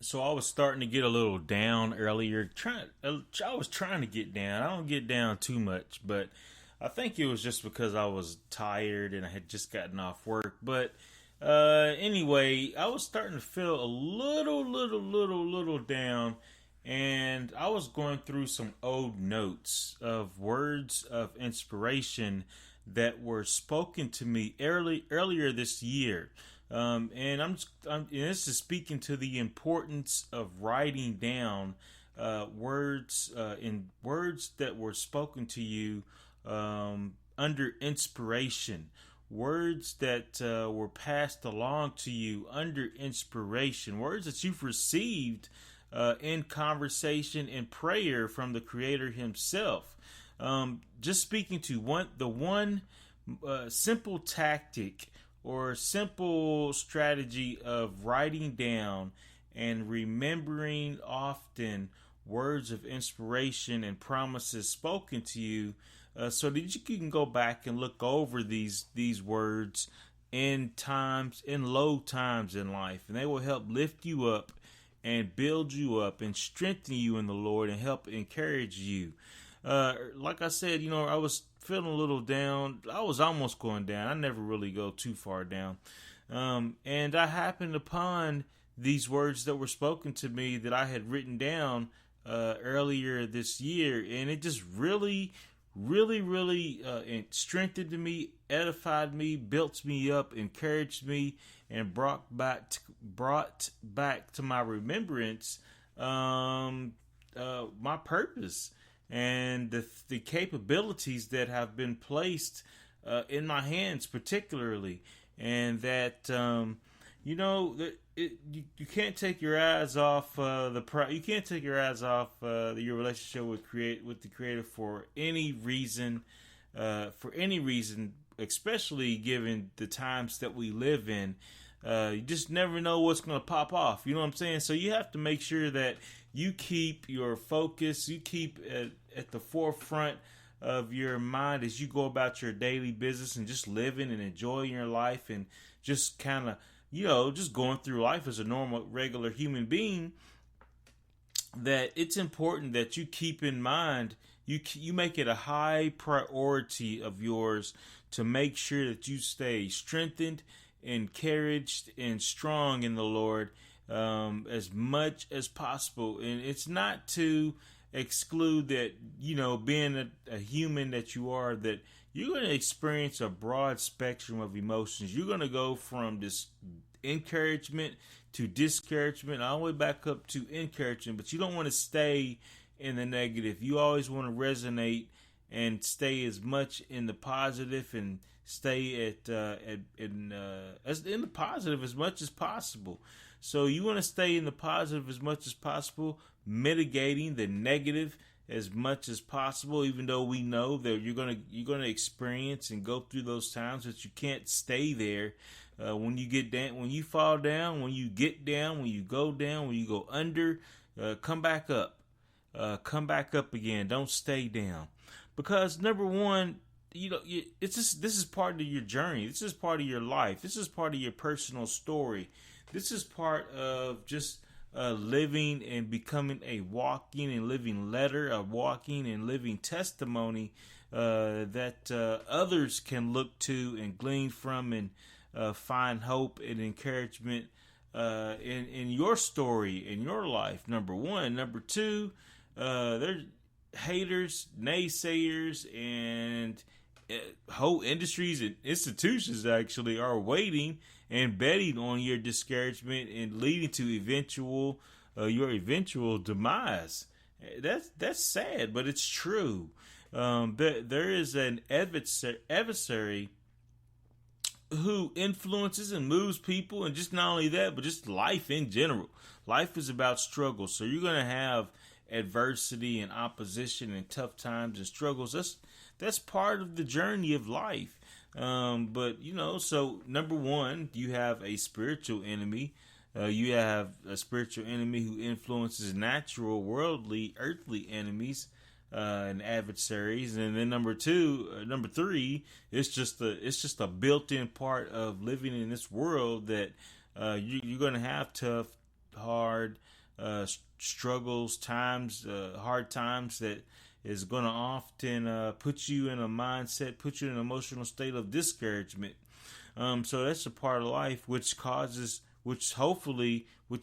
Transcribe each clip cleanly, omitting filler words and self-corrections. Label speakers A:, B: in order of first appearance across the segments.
A: So I was starting to get a little down earlier. I was trying to get down. I don't get down too much, but I think it was just because I was tired and I had just gotten off work. But anyway, I was starting to feel a little down, and I was going through some old notes of words of inspiration that were spoken to me earlier this year. And and this is speaking to the importance of writing down in words that were spoken to you under inspiration, words that were passed along to you under inspiration, words that you've received in conversation and prayer from the Creator Himself. Just speaking to the one simple tactic or simple strategy of writing down and remembering often words of inspiration and promises spoken to you, so that you can go back and look over these words in low times in life, and they will help lift you up and build you up and strengthen you in the Lord and help encourage you. Like I said, I was feeling a little down. I was almost going down. I never really go too far down. And I happened upon these words that were spoken to me that I had written down earlier this year. And it just really it strengthened me, edified me, built me up, encouraged me, and brought back to my remembrance my purpose and the capabilities that have been placed in my hands, particularly, and that you can't take your eyes off you can't take your eyes off your relationship with the Creator for any reason, especially given the times that we live in. You just never know what's going to pop off. You know what I'm saying? So you have to make sure that you keep your focus, you keep at the forefront of your mind as you go about your daily business and just living and enjoying your life and just kind of, just going through life as a normal, regular human being. That it's important that you keep in mind, you make it a high priority of yours to make sure that you stay strengthened, encouraged, and strong in the Lord as much as possible. And it's not to exclude that, being a human that you are, that you're going to experience a broad spectrum of emotions. You're going to go from this encouragement to discouragement, all the way back up to encouragement, but you don't want to stay in the negative. You always want to resonate and stay as much in the positive and stay in the positive as much as possible. So you want to stay in the positive as much as possible, mitigating the negative as much as possible. Even though we know that you're gonna experience and go through those times that you can't stay there. When you get down, when you fall down, when you get down, when you go down, when you go under, come back up. Come back up again. Don't stay down, because number one, this is part of your journey. This is part of your life. This is part of your personal story. This is part of just living and becoming a walking and living letter, a walking and living testimony that others can look to and glean from and find hope and encouragement in your story, in your life. Number one. Number two, there's haters, naysayers, and whole industries and institutions actually are waiting and betting on your discouragement and leading to your eventual demise. That's sad, but it's true. There is an adversary who influences and moves people, and just not only that, but just life in general. Life is about struggle, so you're going to have adversity and opposition and tough times and struggles. That's part of the journey of life. But so number one, you have a spiritual enemy. You have a spiritual enemy who influences natural, worldly, earthly enemies and adversaries. And then number three, it's just a built-in part of living in this world that you're going to have tough, hard, struggles, times, hard times that is going to often put you in a mindset, put you in an emotional state of discouragement. So that's a part of life which causes, which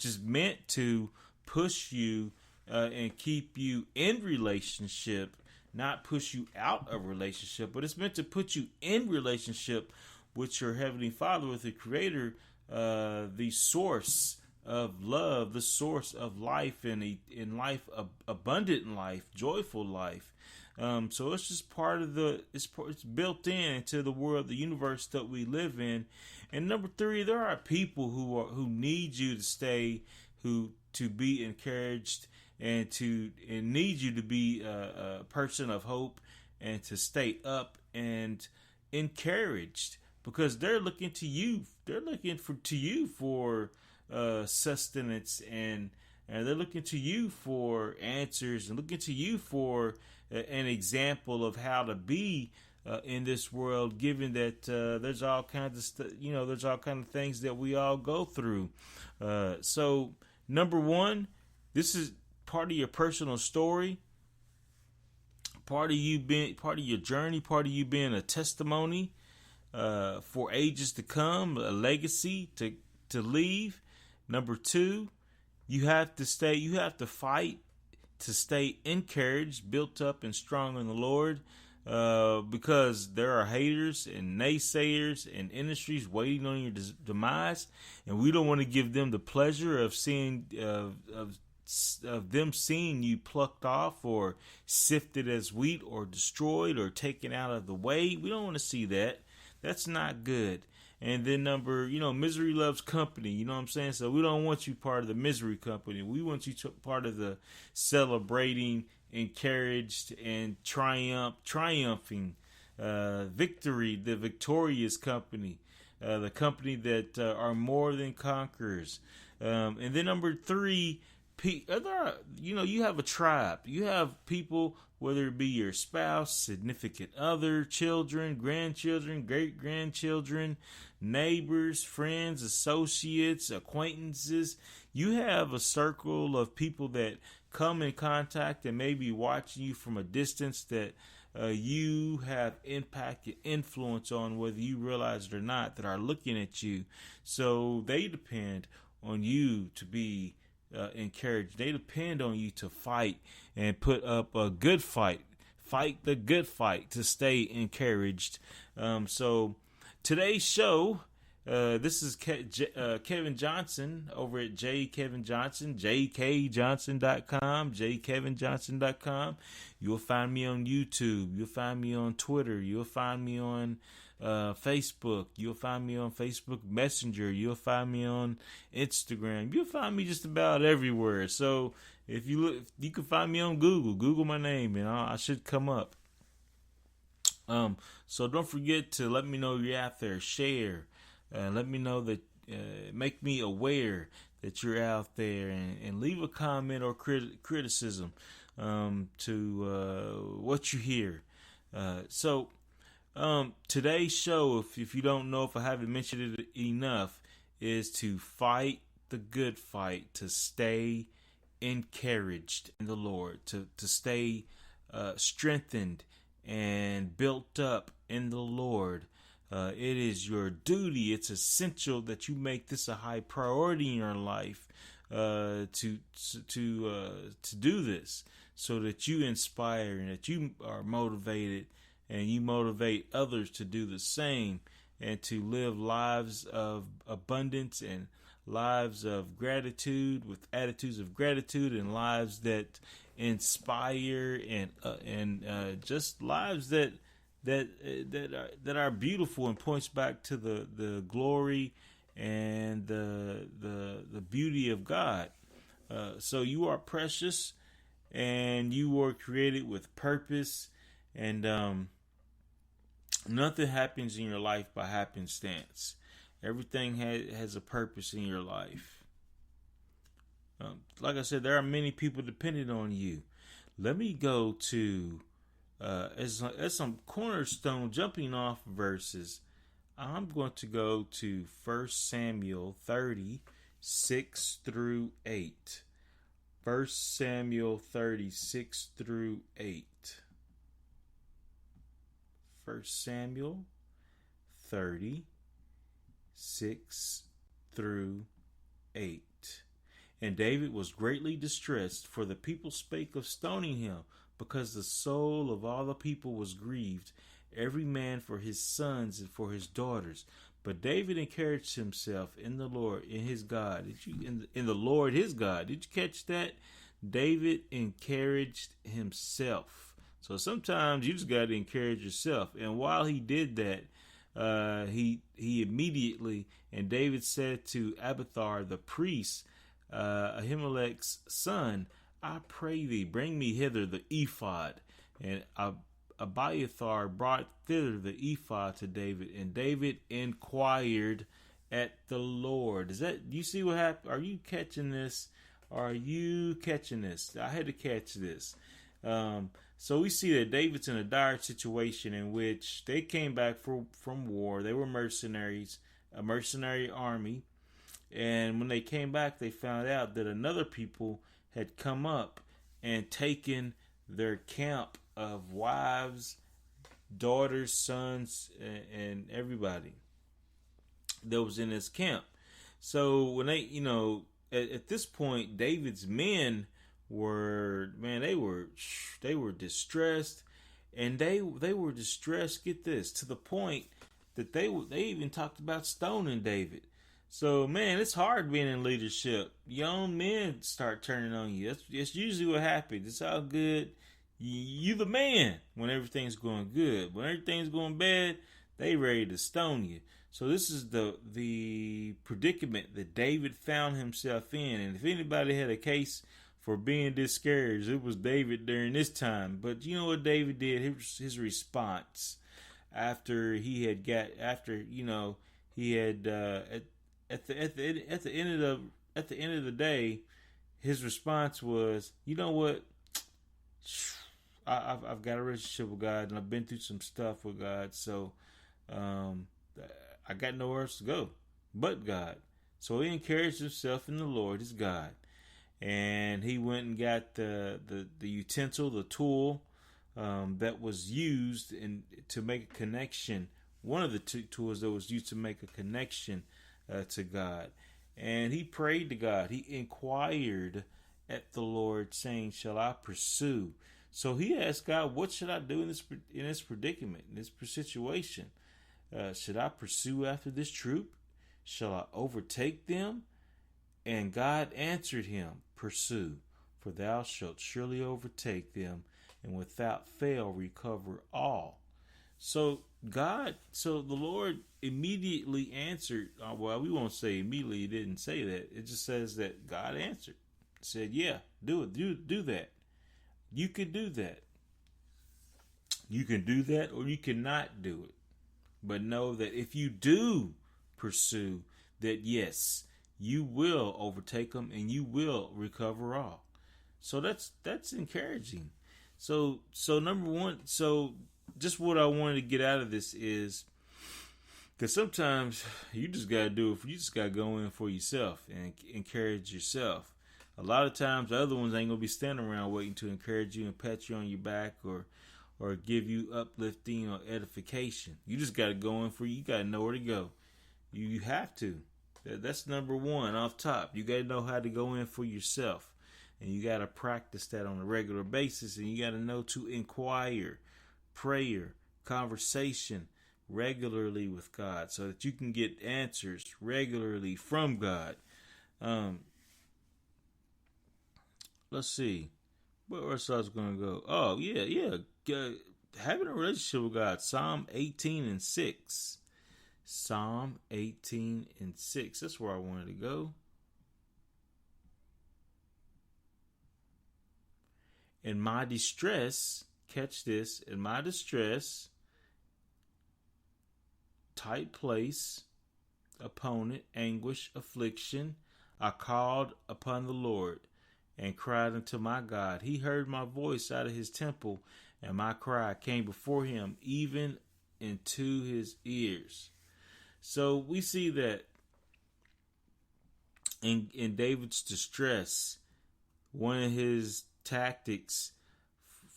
A: is meant to push you and keep you in relationship, not push you out of relationship, but it's meant to put you in relationship with your Heavenly Father, with the Creator, the source of love, the source of life, and in life, abundant life, joyful life. So it's just part of it's built into the world, the universe that we live in. And number three, there are people who need you to stay, to be encouraged, and need you to be a person of hope, and to stay up and encouraged, because they're looking to you. They're looking to you for sustenance, and they're looking to you for answers, and looking to you for an example of how to be in this world, given that there's all kinds of there's all kinds of things that we all go through. So number one, this is part of your personal story, part of your journey, part of you being a testimony for ages to come, a legacy to leave. Number two, you have to fight to stay encouraged, built up, and strong in the Lord, because there are haters and naysayers and industries waiting on your demise, and we don't want to give them the pleasure of seeing of them seeing you plucked off, or sifted as wheat, or destroyed, or taken out of the way. We don't want to see that. That's not good. And then misery loves company. You know what I'm saying? So we don't want you part of the misery company. We want you part of the celebrating, encouraged, and triumphing victory, the victorious company, the company that are more than conquerors. And then number three, you have a tribe. You have people, whether it be your spouse, significant other, children, grandchildren, great-grandchildren, neighbors, friends, associates, acquaintances. You have a circle of people that come in contact and may be watching you from a distance, that you have impact and influence on, whether you realize it or not, that are looking at you. So they depend on you to be encouraged. They depend on you to fight and put up a good fight. Fight the good fight to stay encouraged. So today's show, this is Kevin Johnson over at J. Kevin Johnson, jkjohnson.com, jkevinjohnson.com. You'll find me on YouTube. You'll find me on Twitter. You'll find me on Facebook. You'll find me on Facebook Messenger. You'll find me on Instagram. You'll find me just about everywhere. So if you look, you can find me on Google. Google my name, and I should come up. So don't forget to let me know you're out there. Share. Let me know that. Make me aware that you're out there, and leave a comment or criticism to what you hear. So today's show, if you don't know, if I haven't mentioned it enough, is to fight the good fight, to stay encouraged in the Lord, to stay strengthened and built up in the Lord. It is your duty. It's essential that you make this a high priority in your life to do this, so that you inspire and that you are motivated, and you motivate others to do the same, and to live lives of abundance, and lives of gratitude, with attitudes of gratitude, and lives that inspire, and just lives that are beautiful, and points back to the glory and the beauty of God. So you are precious, and you were created with purpose, and nothing happens in your life by happenstance. Everything has a purpose in your life. Like I said, there are many people dependent on you. Let me go to as some cornerstone jumping off verses. I'm going to go to 1 Samuel 30, 6 through 8. First Samuel 36 through 8. First Samuel 36 through 8. And David was greatly distressed, for the people spake of stoning him, because the soul of all the people was grieved, every man for his sons and for his daughters. But David encouraged himself in the Lord, in his God. In the Lord his God? Did you catch that? David encouraged himself. So sometimes you just got to encourage yourself. And while he did that, he immediately, and David said to Abiathar the priest, Ahimelech's son, I pray thee, bring me hither the ephod. And Abiathar brought thither the ephod to David, and David inquired at the Lord. Do you see what happened? Are you catching this? Are you catching this? I had to catch this. So we see that David's in a dire situation in which they came back from war. They were mercenaries, a mercenary army. And when they came back, they found out that another people had come up and taken their camp of wives, daughters, sons, and everybody that was in this camp. So when they, at this point, David's men were distressed, and they were distressed. Get this, to the point that they even talked about stoning David. So, man, it's hard being in leadership. Young men start turning on you. That's usually what happens. It's all good. You the man when everything's going good. When everything's going bad, they ready to stone you. So this is the predicament that David found himself in. And if anybody had a case for being discouraged, it was David during this time. But you know what David did? His response after he had at the end of the day, his response was, you know what? I've got a relationship with God, and I've been through some stuff with God, so I got nowhere else to go but God. So he encouraged himself in the Lord, his God, and he went and got the utensil, the tool that was used to make a connection. One of the two tools that was used to make a connection to God. And he prayed to God. He inquired at the Lord, saying, shall I pursue? So he asked God, what should I do in this predicament, in this situation? Should I pursue after this troop? Shall I overtake them? And God answered him, pursue, for thou shalt surely overtake them, and without fail recover all. So the Lord immediately answered. Well, we won't say immediately. He didn't say that. It just says that God answered. Said, yeah, do it. Do that. You can do that. You can do that, or you cannot do it. But know that if you do pursue, that yes, you will overtake them and you will recover all. So that's encouraging. So number one, just what I wanted to get out of this is, because sometimes you just got to do it. You just got to go in for yourself and encourage yourself. A lot of times the other ones ain't going to be standing around waiting to encourage you and pat you on your back or give you uplifting or edification. You just got to go in for you. You got to know where to go. You have to. That's number one off top. You got to know how to go in for yourself. And you got to practice that on a regular basis. And you got to know to inquire, prayer, conversation regularly with God, so that you can get answers regularly from God. Let's see. Where else I was going to go? Oh, yeah. Having a relationship with God. Psalm 18 and 6. Psalm 18 and 6. That's where I wanted to go. In my distress, catch this, in my distress, tight place, opponent, anguish, affliction, I called upon the Lord and cried unto my God. He heard my voice out of his temple, and my cry came before him, even into his ears. So we see that in David's distress, one of his tactics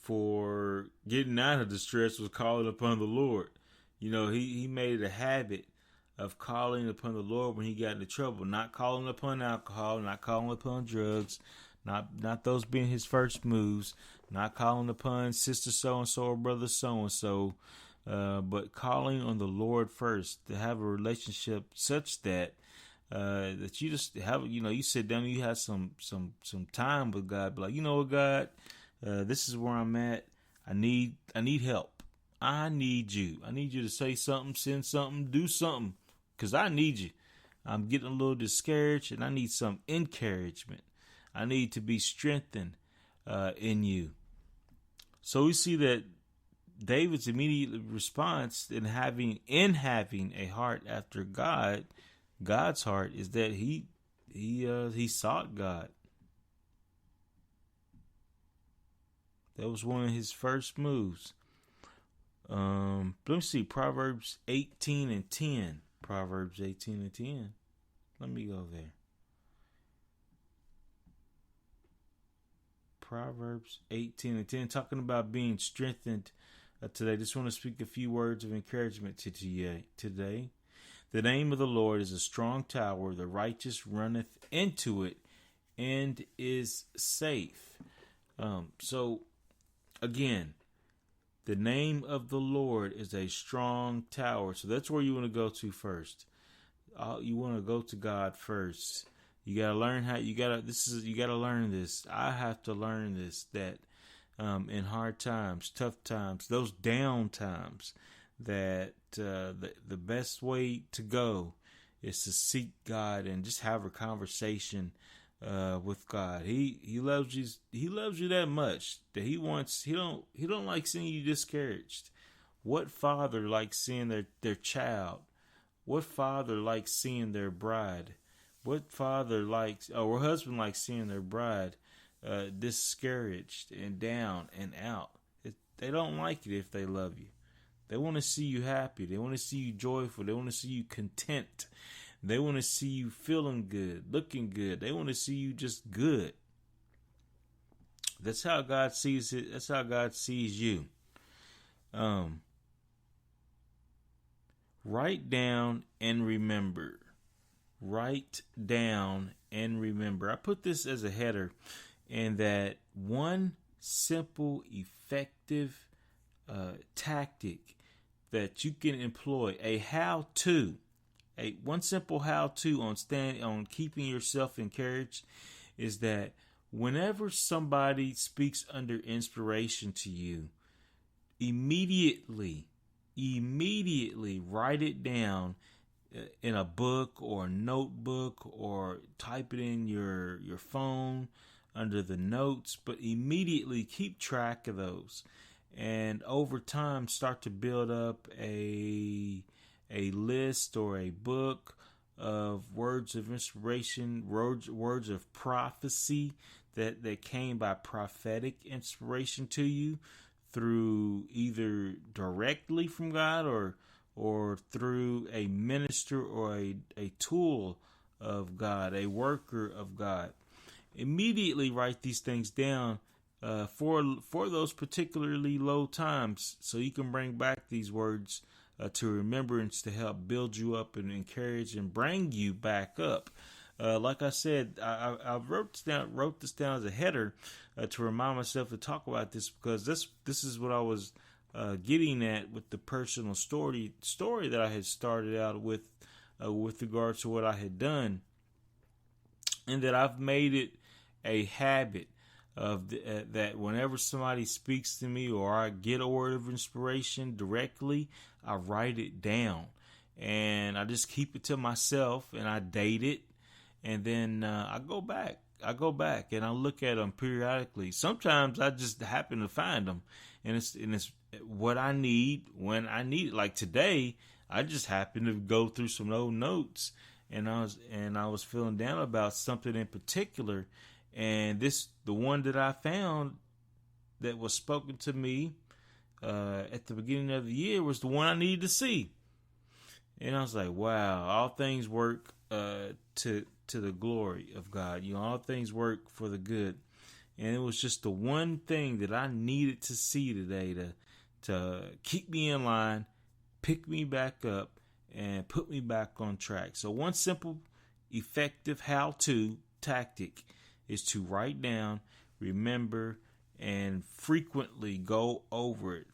A: for getting out of distress was calling upon the Lord. He made it a habit of calling upon the Lord when he got into trouble, not calling upon alcohol, not calling upon drugs, not those being his first moves, not calling upon sister so and so or brother so and so, but calling on the Lord first, to have a relationship such that that you just have, you sit down and you have some time with God. Be like, you know what, God, this is where I'm at. I need help. I need you. I need you to say something, send something, do something, because I need you. I'm getting a little discouraged and I need some encouragement. I need to be strengthened in you. So we see that David's immediate response in having a heart after God's heart, is that he sought God. That was one of his first moves. Let me see, Proverbs 18 and 10. Proverbs 18 and 10. Let me go there. Proverbs 18 and 10, talking about being strengthened today. Just want to speak a few words of encouragement to you today. The name of the Lord is a strong tower. The righteous runneth into it and is safe. So, again, the name of the Lord is a strong tower. So that's where you want to go to first. You want to go to God first. You gotta learn you gotta learn this. I have to learn this, that in hard times, tough times, those down times, that the best way to go is to seek God and just have a conversation with God. He loves you. He loves you that much that he don't like seeing you discouraged. What father likes seeing their child? What father likes seeing their bride? What father likes, or husband likes seeing their bride discouraged and down and out? They don't like it if they love you. They want to see you happy. They want to see you joyful. They want to see you content. They want to see you feeling good, looking good. They want to see you just good. That's how God sees it. That's how God sees you. Write down and remember. Write down and remember. I put this as a header, and that one simple, effective tactic that you can employ, one simple how-to on keeping yourself encouraged, is that whenever somebody speaks under inspiration to you, immediately write it down in a book or a notebook, or type it in your phone under the notes, but immediately keep track of those, and over time start to build up a list or a book of words of inspiration, words of prophecy that came by prophetic inspiration to you, through either directly from God or through a minister or a tool of God, a worker of God. Immediately write these things down for those particularly low times, so you can bring back these words to remembrance, to help build you up and encourage and bring you back up. Like I said, I wrote this down as a header to remind myself to talk about this, because this is what I was getting at with the personal story that I had started out with regards to what I had done, and that I've made it a habit of that whenever somebody speaks to me or I get a word of inspiration directly, I write it down and I just keep it to myself and I date it, and then I go back and I look at them periodically. Sometimes I just happen to find them, and it's what I need when I need it. Like today, I just happened to go through some old notes, and I was feeling down about something in particular, and the one that I found that was spoken to me at the beginning of the year was the one I needed to see, and I was like, wow, all things work to the glory of God. All things work for the good. And it was just the one thing that I needed to see today to keep me in line, pick me back up, and put me back on track. So one simple, effective how-to tactic is to write down, remember, and frequently go over it.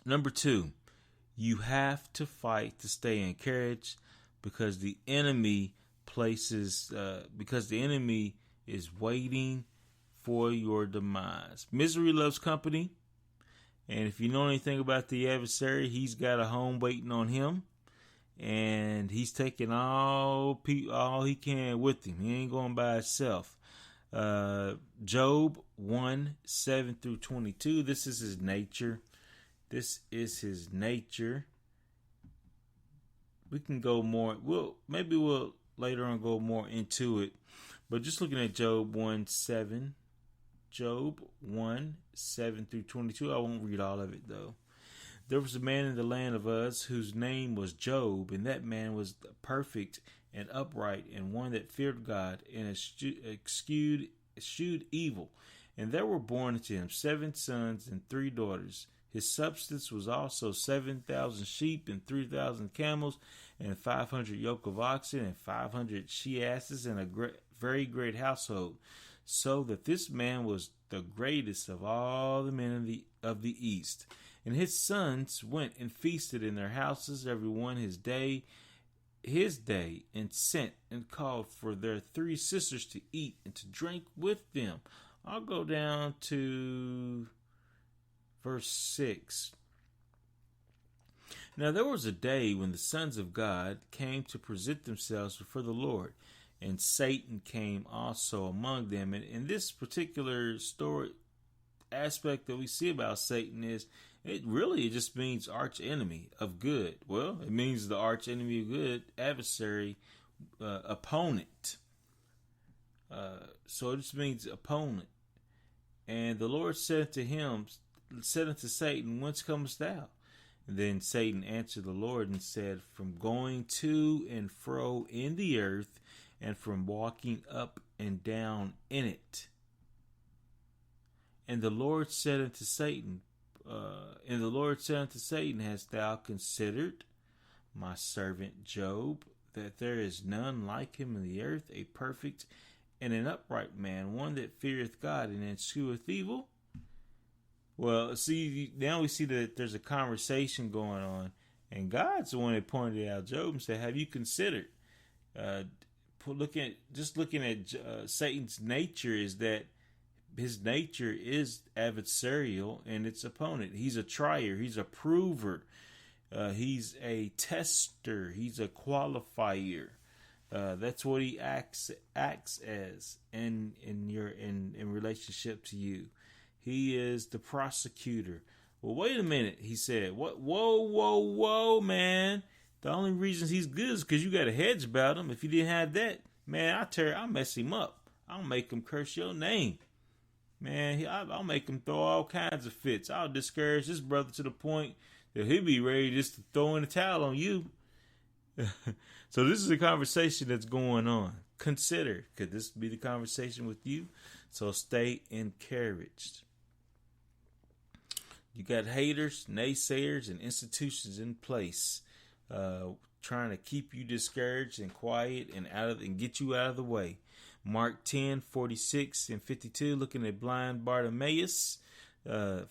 A: Number 2, you have to fight to stay encouraged because the enemy is waiting for your demise. Misery loves company. And if you know anything about the adversary, he's got a home waiting on him. And he's taking all he can with him. He ain't going by himself. Job 1:7-22. This is his nature. We can go more. We'll later on go more into it. But just looking at Job 1:7. Job 1:7-22. I won't read all of it though. There was a man in the land of Uz whose name was Job, and that man was perfect and upright, and one that feared God and eschewed evil. And there were born to him 7 sons and 3 daughters. His substance was also 7,000 sheep and 3,000 camels, and 500 yoke of oxen and 500 she-asses, and a very great household. So that this man was the greatest of all the men of the east. And his sons went and feasted in their houses, every one his day, and sent and called for their 3 sisters to eat and to drink with them. I'll go down to verse 6. Now there was a day when the sons of God came to present themselves before the Lord, and Satan came also among them. And in this particular story aspect that we see about Satan is it just means arch enemy of good. Well, it means the arch enemy of good, adversary, opponent. So it just means opponent. And the Lord said unto Satan, whence comest thou? And then Satan answered the Lord and said, from going to and fro in the earth, and from walking up and down in it. And the Lord said unto Satan, hast thou considered my servant Job, that there is none like him in the earth, a perfect and an upright man, one that feareth God and escheweth evil? Well, see, now we see that there's a conversation going on, and God's the one that pointed out Job and said, have you considered? Looking at Satan's nature is that his nature is adversarial and its opponent. He's a trier. He's a prover. He's a tester. He's a qualifier. That's what he acts as in relationship to you. He is the prosecutor. Well, wait a minute, he said. What? Whoa, man. The only reason he's good is because you got a hedge about him. If you didn't have that, man, I'll mess him up. I'll make him curse your name. Man, I'll make him throw all kinds of fits. I'll discourage this brother to the point that he'll be ready just to throw in the towel on you. So this is a conversation that's going on. Consider, could this be the conversation with you? So stay encouraged. You got haters, naysayers, and institutions in place trying to keep you discouraged and quiet and get you out of the way. Mark 10:46-52, looking at blind Bartimaeus. Let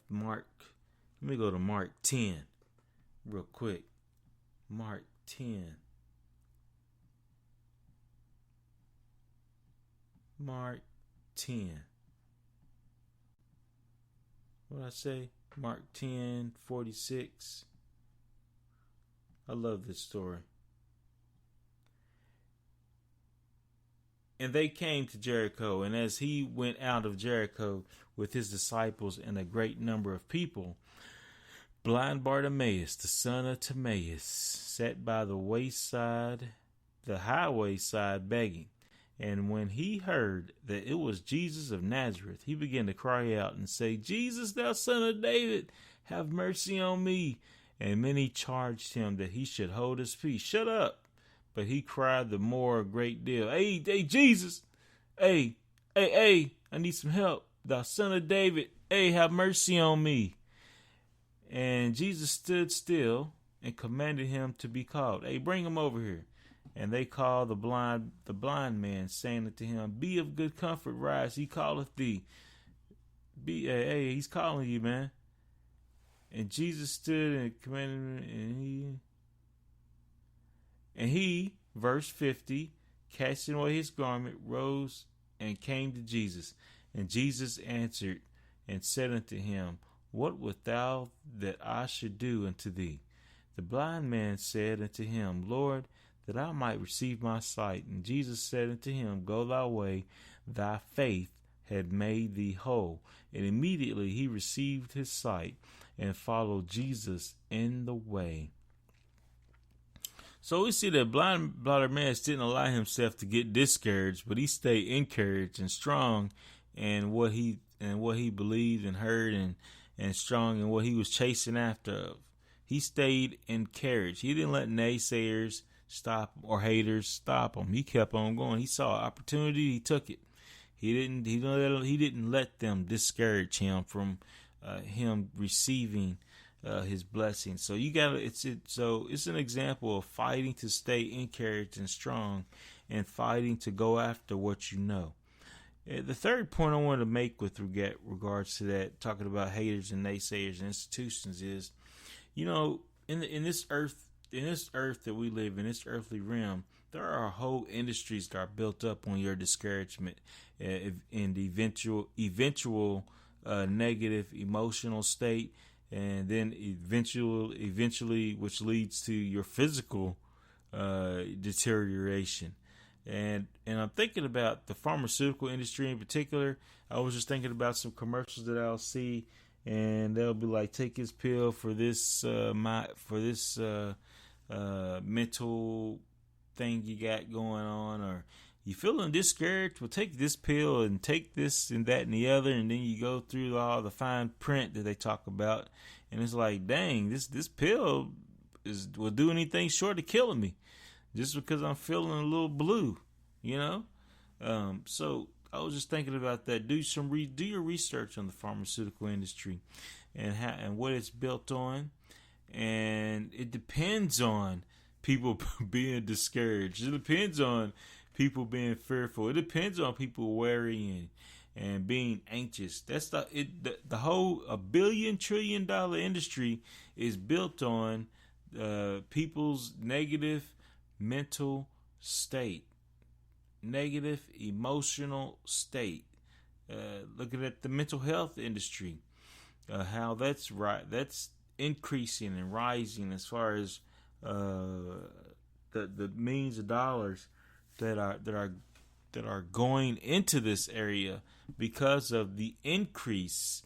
A: me go to Mark 10 real quick. Mark 10. Mark 10. What did I say? Mark 10:46. I love this story. And they came to Jericho, and as he went out of Jericho with his disciples and a great number of people, blind Bartimaeus, the son of Timaeus, sat by the highway side, begging. And when he heard that it was Jesus of Nazareth, he began to cry out and say, Jesus, thou son of David, have mercy on me. And many charged him that he should hold his peace. Shut up. But he cried the more a great deal. Hey, Jesus, Hey, hey, I need some help. Thou son of David, hey, have mercy on me. And Jesus stood still and commanded him to be called. Hey, bring him over here. And they called the blind man, saying unto him, Be of good comfort, rise, he calleth thee. Hey, he's calling you, man. And Jesus stood and commanded him, and he, verse 50, casting away his garment, rose and came to Jesus. And Jesus answered and said unto him, What wilt thou that I should do unto thee? The blind man said unto him, Lord, that I might receive my sight. And Jesus said unto him, Go thy way, thy faith had made thee whole. And immediately he received his sight and followed Jesus in the way. So we see that blind Bartimaeus didn't allow himself to get discouraged, but he stayed encouraged and strong in what he believed and heard, and strong in what he was chasing after. He stayed encouraged. He didn't let naysayers stop him or haters stop him. He kept on going. He saw an opportunity. He took it. He didn't let them discourage him from him receiving his blessing. So it's an example of fighting to stay encouraged and strong, and fighting to go after what you know. The third point I want to make with regards to that, talking about haters and naysayers and institutions, is, in this earth that we live in, this earthly realm, there are whole industries that are built up on your discouragement and the eventual negative emotional state, and then eventually, which leads to your physical deterioration. And I'm thinking about the pharmaceutical industry in particular. I was just thinking about some commercials that I'll see, and they'll be like, take this pill for this mental thing you got going on, or you feeling discouraged, well, take this pill and take this and that and the other. And then you go through all the fine print that they talk about, and it's like, dang, this pill will do anything short of killing me just because I'm feeling a little blue, So I was just thinking about that. Do your research on the pharmaceutical industry and what it's built on. And it depends on people being discouraged. It depends on people being fearful. It depends on people worrying and being anxious. That's the whole $1 billion trillion industry is built on people's negative mental state, negative emotional state. Looking at the mental health industry, how that's increasing and rising as far as the millions of dollars that are going into this area because of the increase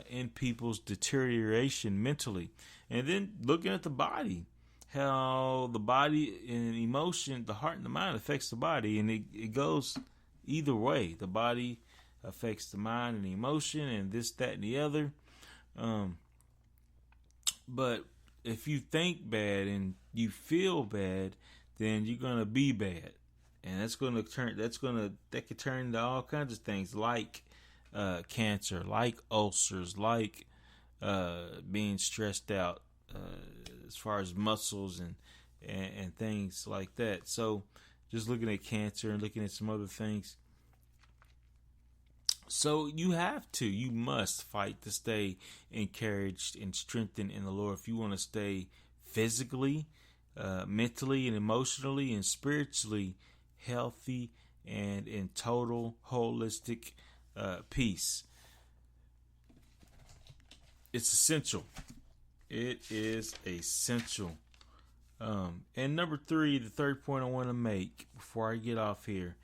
A: in people's deterioration mentally. And then looking at the body, how the body and emotion, the heart and the mind affects the body, and it goes either way. The body affects the mind and the emotion, and this, that, and the other. But if you think bad and you feel bad, then you're gonna be bad, and that could turn into all kinds of things, like cancer, like ulcers, like being stressed out, as far as muscles and things like that. So just looking at cancer and looking at some other things. So you must fight to stay encouraged and strengthened in the Lord if you want to stay physically, mentally, and emotionally and spiritually healthy and in total holistic peace. It's essential. It is essential. And number 3, the third point I want to make before I get off here,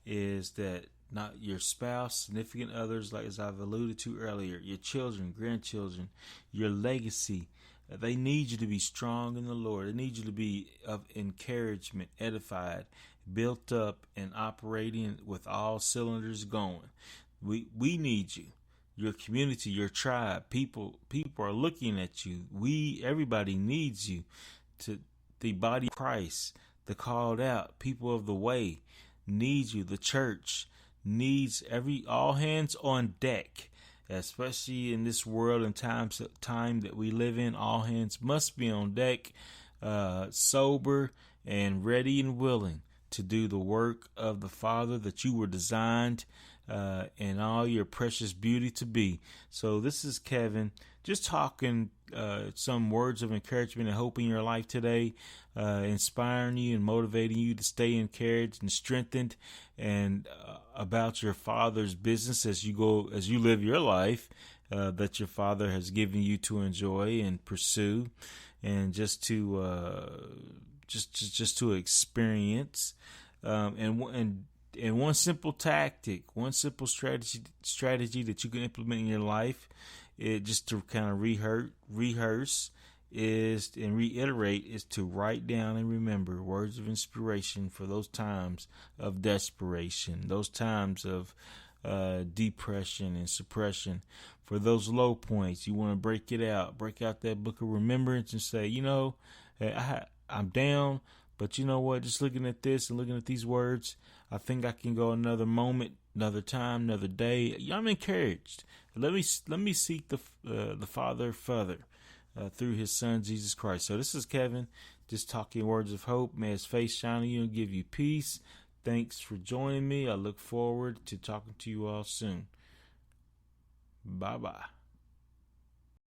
A: is that not your spouse, significant others, like as I've alluded to earlier, your children, grandchildren, your legacy, they need you to be strong in the Lord. They need you to be of encouragement, edified, built up, and operating with all cylinders going. We need you. Your community, your tribe, people are looking at you. Everybody needs you. To the body of Christ, the called out people of the way, need you. The church needs all hands on deck, especially in this world and time that we live in. All hands must be on deck, sober and ready and willing to do the work of the Father that you were designed in all your precious beauty to be. So this is Kevin, just talking some words of encouragement and hope in your life today, inspiring you and motivating you to stay encouraged and strengthened, and about your Father's business as you live your life that your Father has given you to enjoy and pursue, and just to experience, and one simple tactic, one simple strategy that you can implement in your life, just to kind of rehearse is and reiterate, is to write down and remember words of inspiration for those times of desperation, those times of depression and suppression, for those low points. You want to break out that book of remembrance and say, I'm down, but you know what? Just looking at this and looking at these words, I think I can go another moment, another time, another day. I'm encouraged. Let me seek the Father further through His Son Jesus Christ. So this is Kevin, just talking words of hope. May His face shine on you and give you peace. Thanks for joining me. I look forward to talking to you all soon. Bye bye.